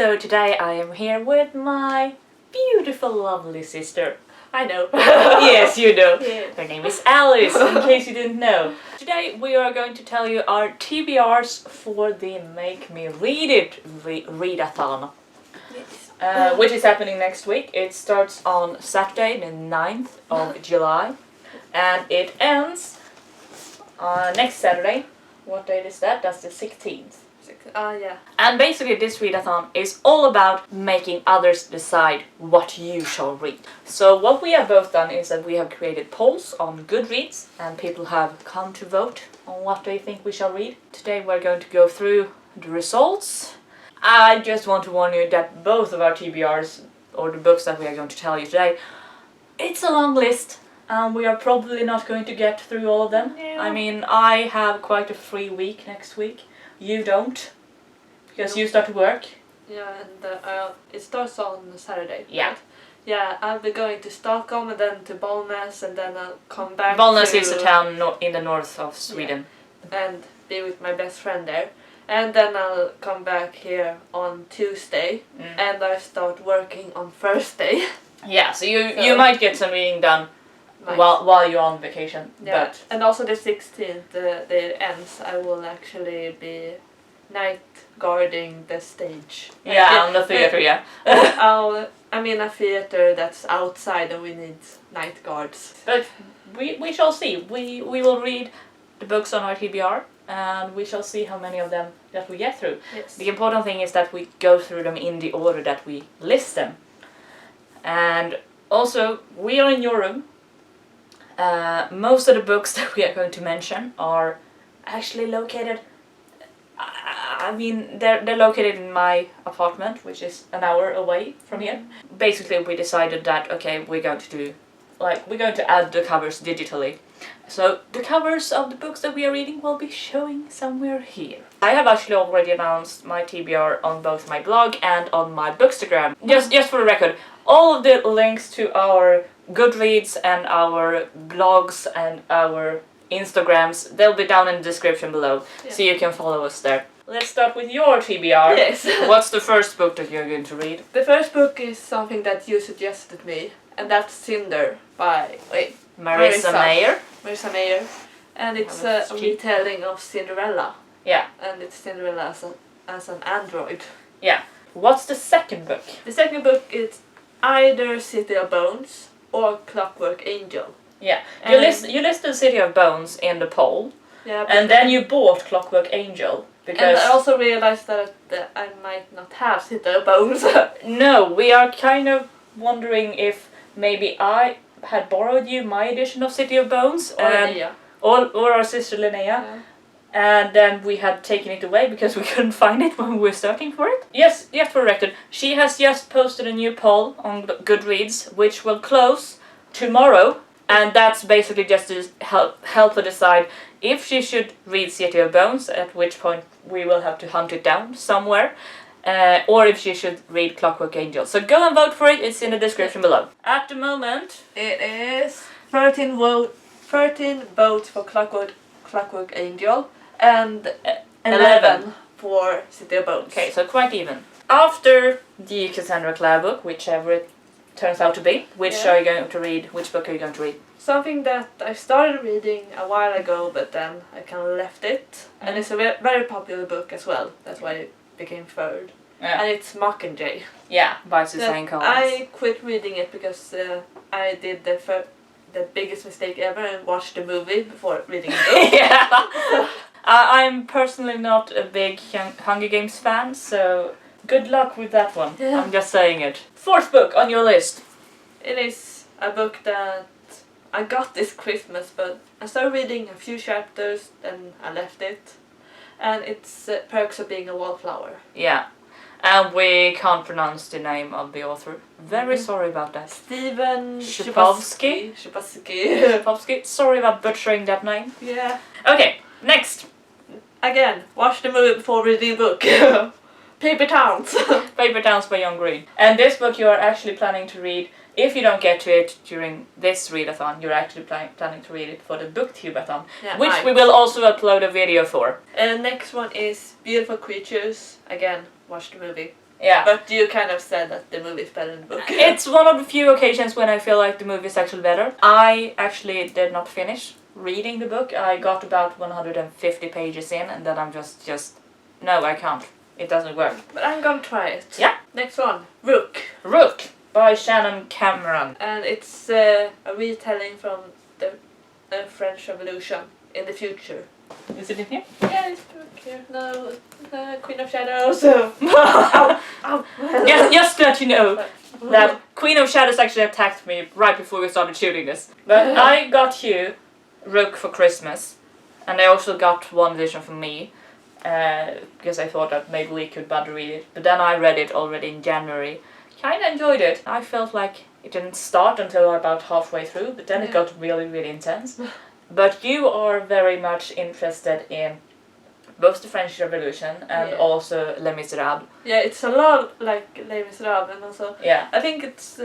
So today I am here with my beautiful, lovely sister. I know. Yes, you know. Yeah. Her name is Alice, in case you didn't know. Today we are going to tell you our TBRs for the Make Me Read It Readathon. Yes. Which is happening next week. It starts on Saturday, the 9th of July, and it ends next Saturday. What date is that? That's the 16th. Yeah. And basically this readathon is all about making others decide what you shall read. So what we have both done is that we have created polls on Goodreads and people have come to vote on what they think we shall read. Today we're going to go through the results. I just want to warn you that both of our TBRs, or the books that we are going to tell you today, it's a long list and we are probably not going to get through all of them. Yeah. I mean, I have quite a free week next week. You don't, because you start to work. Yeah, and it starts on Saturday. Yeah. Right? Yeah, I'll be going to Stockholm and then to Bollnäs and then I'll come back Bollnäs to... is a town in the north of Sweden. Yeah, and be with my best friend there. And then I'll come back here on Tuesday and I start working on Thursday. Yeah, so you might get some reading done while you're on vacation. Yeah, But and also the 16th, the ends, I will actually be night guarding the stage. yeah, on the theater, yeah. I'm in a theater that's outside and we need night guards. But we shall see. We will read the books on our TBR and we shall see how many of them that we get through. Yes. The important thing is that we go through them in the order that we list them. And also, we are in your room. Most of the books that we are going to mention are actually located, I mean, they're located in my apartment, which is an hour away from here. Basically, we decided that, okay, we're going to add the covers digitally. So the covers of the books that we are reading will be showing somewhere here. I have actually already announced my TBR on both my blog and on my Bookstagram. Just for the record, all of the links to our Goodreads and our blogs and our Instagrams, they'll be down in the description below, so you can follow us there. Let's start with your TBR. Yes. What's the first book that you're going to read? The first book is something that you suggested me, and that's Cinder by Marissa Meyer. Marissa Meyer. And it's a retelling of Cinderella. Yeah. And it's Cinderella as an android. Yeah. What's the second book? The second book is either City of Bones or Clockwork Angel. Yeah. You listed City of Bones in the poll. Yeah. And then you bought Clockwork Angel. Because and I also realized that I might not have City of Bones. No, we are kind of wondering if maybe I had borrowed you my edition of City of Bones. Or our sister Linnea. Yeah. And then we had taken it away because we couldn't find it when we were searching for it. Yes, for record, she has just posted a new poll on Goodreads, which will close tomorrow. And that's basically just to help her decide if she should read City of Bones, at which point we will have to hunt it down somewhere, or if she should read Clockwork Angel. So go and vote for it, it's in the description below. At the moment, it is 13 votes for Clockwork Angel and 11 for City of Bones. Okay, so quite even. After the Cassandra Clare book, whichever it turns out to be, which are you going to read? Which book are you going to read? Something that I started reading a while ago, but then I kind of left it. And it's a very popular book as well. That's why it became third. Yeah. And it's Mockingjay. Yeah, by Suzanne Collins. I quit reading it because I did the biggest mistake ever and watched the movie before reading the book. Yeah. I'm personally not a big Hunger Games fan, so good luck with that one. Yeah. I'm just saying it. Fourth book on your list. It is a book that I got this Christmas, but I started reading a few chapters, then I left it. And it's Perks of Being a Wallflower. Yeah. And we can't pronounce the name of the author. Very sorry about that. Steven Chbosky. Chbosky. Sorry about butchering that name. Yeah. Okay, next. Again, watch the movie before reading the book. Paper Towns. Paper Towns by John Green. And this book you are actually planning to read. If you don't get to it during this readathon, you're actually planning to read it for the booktubeathon, which we will also upload a video for. And next one is Beautiful Creatures. Again, watch the movie. Yeah. But you kind of said that the movie is better than the book. It's one of the few occasions when I feel like the movie is actually better. I actually did not finish reading the book. I got about 150 pages in and then I'm just no, I can't. It doesn't work. But I'm gonna try it. Yeah. Next one, Rook. Rook by Shannon Cameron. And it's a retelling from the French Revolution in the future. Is it in here? Yeah, it's here. No, Queen of Shadows. Ow! Just to let you know that Queen of Shadows actually attacked me right before we started shooting this. But I got you Rook for Christmas, and I also got one edition for me, because I thought that maybe we could better read it. But then I read it already in January. Kinda enjoyed it. I felt like it didn't start until about halfway through, but then it got really, really intense. But you are very much interested in both the French Revolution and also Les Miserables. Yeah, it's a lot like Les Miserables, and also I think it's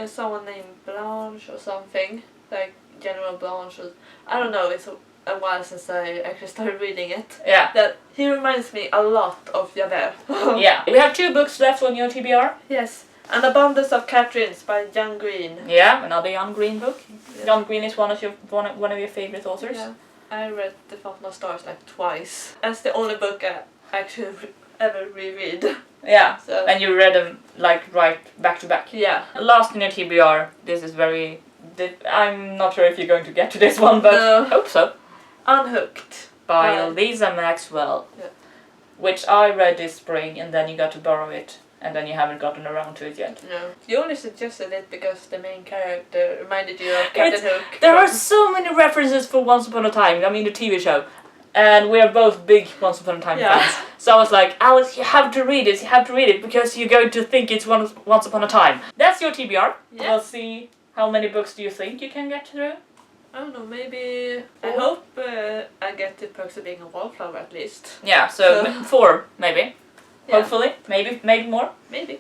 someone named Blanche or something, like General Blanche. Or, I don't know. It's a while since I actually started reading it. Yeah. That he reminds me a lot of Javert. Yeah. We have 2 books left on your TBR. Yes. An Abundance of Catherines by John Green. Yeah, another John Green book. Yeah. John Green is one of your favorite authors. Yeah. I read The Fountain of Stars like twice. That's the only book I actually ever reread. Yeah. So. And you read them like right back to back. Yeah. Last in your TBR. This is very. I'm not sure if you're going to get to this one, but hope so. Unhooked by Lisa Maxwell. Yeah. Which I read this spring, and then you got to borrow it. And then you haven't gotten around to it yet. No. You only suggested it because the main character reminded you of Captain Hook. There are so many references for Once Upon a Time, I mean the TV show. And we are both big Once Upon a Time fans. So I was like, Alice, you have to read it, because you're going to think it's Once Upon a Time. That's your TBR. Yeah. We'll see how many books do you think you can get through? I don't know, maybe. I hope I get the Perks of Being a Wallflower at least. Yeah, so 4 maybe. Yeah. Hopefully, maybe more. Maybe.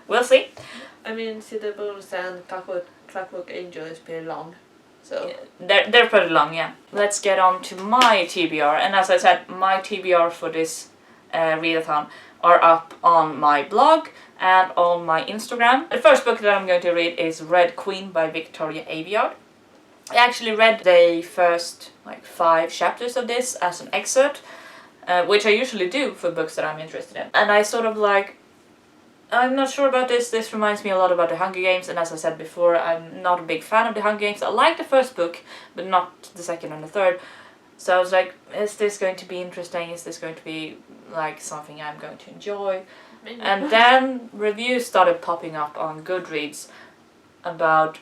We'll see. I mean, Cedar Bulls and Clockwork Angel is pretty long, so they're pretty long, yeah. Let's get on to my TBR, and as I said, my TBR for this readathon are up on my blog and on my Instagram. The first book that I'm going to read is Red Queen by Victoria Aveyard. I actually read the first 5 chapters of this as an excerpt. Which I usually do for books that I'm interested in. And I sort of I'm not sure about this. This reminds me a lot about the Hunger Games, and as I said before, I'm not a big fan of the Hunger Games. I like the first book, but not the second and the third. So I was like, is this going to be interesting? Is this going to be something I'm going to enjoy? Maybe. And then reviews started popping up on Goodreads about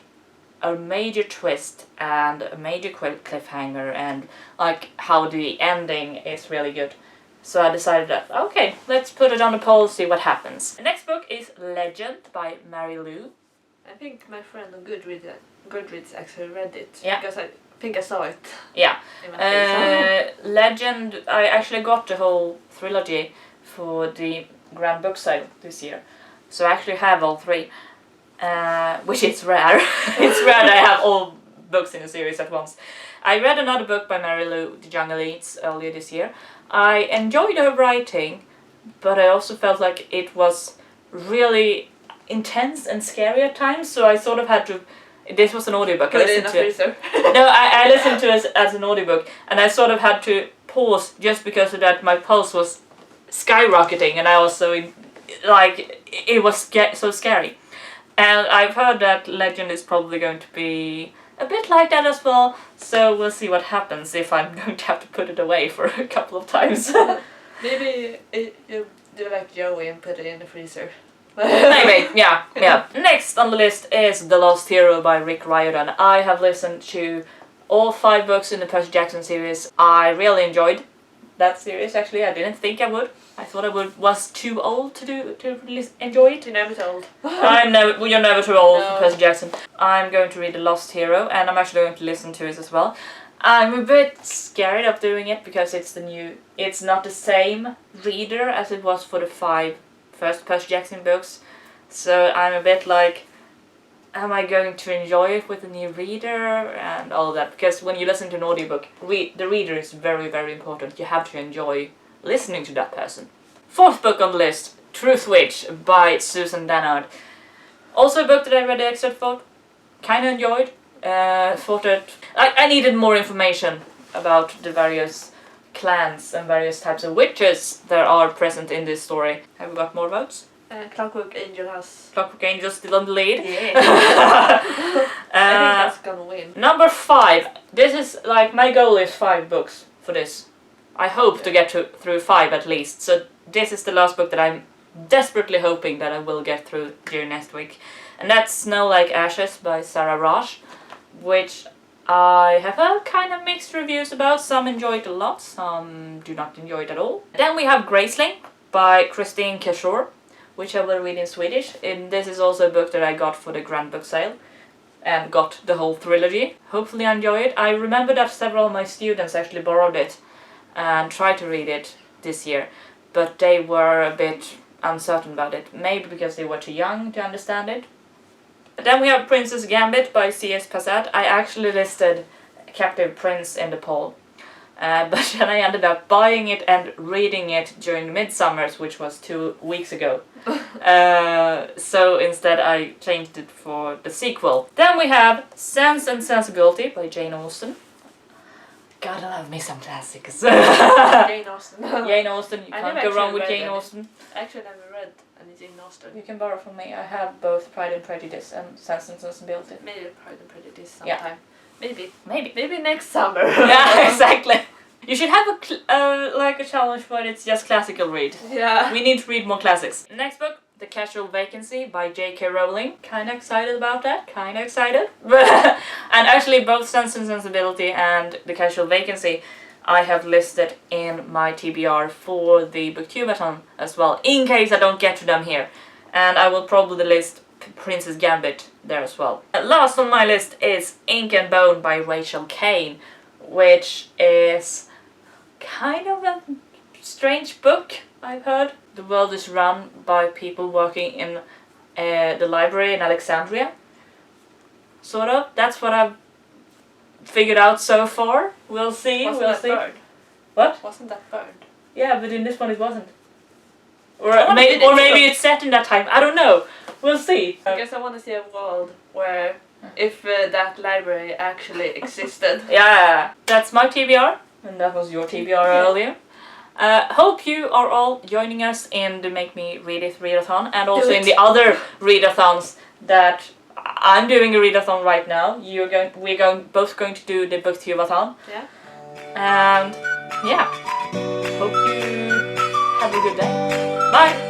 a major twist and a major cliffhanger and how the ending is really good. So I decided that, okay, let's put it on the poll, see what happens. The next book is Legend by Mary Lou. I think my friend on Goodreads actually read it. Yeah. Because I think I saw it. Yeah. Legend, I actually got the whole trilogy for the Grand Book Sale this year. So I actually have all 3. Which is rare. It's rare that I have all books in a series at once. I read another book by Mary Lou, The Young Elites, earlier this year. I enjoyed her writing, but I also felt like it was really intense and scary at times, so I sort of had to... This was an audiobook. Put it in a freezer. No, I listened to it as an audiobook, and I sort of had to pause just because of that my pulse was skyrocketing, and I was so... it was so scary. And I've heard that Legend is probably going to be a bit like that as well, so we'll see what happens if I'm going to have to put it away for a couple of times. Maybe you do like Joey and put it in the freezer. Maybe, yeah. Next on the list is The Lost Hero by Rick Riordan. I have listened to all 5 books in the Percy Jackson series. I really enjoyed that series, actually. I didn't think I would. I thought I was too old to enjoy it. You're never too old. You're never too old No. for Percy Jackson. I'm going to read The Lost Hero, and I'm actually going to listen to it as well. I'm a bit scared of doing it because it's not the same reader as it was for the 5 first Percy Jackson books. So I'm a bit am I going to enjoy it with a new reader and all that? Because when you listen to an audiobook, the reader is very, very important. You have to enjoy listening to that person. 4th book on the list, Truth Witch by Susan Dennard. Also a book that I read the excerpt for, kind of enjoyed. Thought that I needed more information about the various clans and various types of witches that are present in this story. Have we got more votes? Clockwork Angel has... Clockwork Angel still on the lead. Yeah. I think that's gonna win. Number 5. This is like, my goal is 5 books for this. I hope to get through 5 at least. So this is the last book that I'm desperately hoping that I will get through during next week. And that's Snow Like Ashes by Sarah Raj, which I have heard kind of mixed reviews about. Some enjoy it a lot, some do not enjoy it at all. Then we have Graceling by Christine Keshore, which I will read in Swedish. And this is also a book that I got for the Grand Book Sale and got the whole trilogy. Hopefully I enjoy it. I remember that several of my students actually borrowed it and tried to read it this year, but they were a bit uncertain about it, maybe because they were too young to understand it. Then we have Princess Gambit by C.S. Passat. I actually listed Captive Prince in the poll, but then I ended up buying it and reading it during Midsummers, which was 2 weeks ago. So instead I changed it for the sequel. Then we have Sense and Sensibility by Jane Austen. Gotta love me some classics. Jane Austen. Jane Austen, you can't go wrong with Jane Austen. I actually never read any Jane Austen. You can borrow from me. I have both Pride and Prejudice and Sense and Sensibility. Maybe Pride and Prejudice sometime. Yeah. Maybe. Maybe next summer. Yeah, exactly. You should have a challenge where it's just classical read. Yeah. We need to read more classics. Next book, The Casual Vacancy by J.K. Rowling. Kinda excited about that. Kinda excited. And actually both Sense and Sensibility and The Casual Vacancy I have listed in my TBR for the Booktubeathon as well, in case I don't get to them here. And I will probably list Princess Gambit there as well. Last on my list is Ink and Bone by Rachel Kane, which is kind of a strange book, I've heard. The world is run by people working in the library in Alexandria. Sort of. That's what I've figured out so far. We'll see. Wasn't we'll that see. burned? What? Wasn't that burned? Yeah, but in this one it wasn't. Or maybe it's set in that time. I don't know. We'll see. I guess I want to see a world where if that library actually existed. Yeah, that's my TBR, and that was your TBR earlier. Hope you are all joining us in the Make Me Read It Readathon, and also in the other readathons that I'm doing a readathon right now. We're both going to do the Booktubeathon. Yeah. And yeah, hope you have a good day. Bye.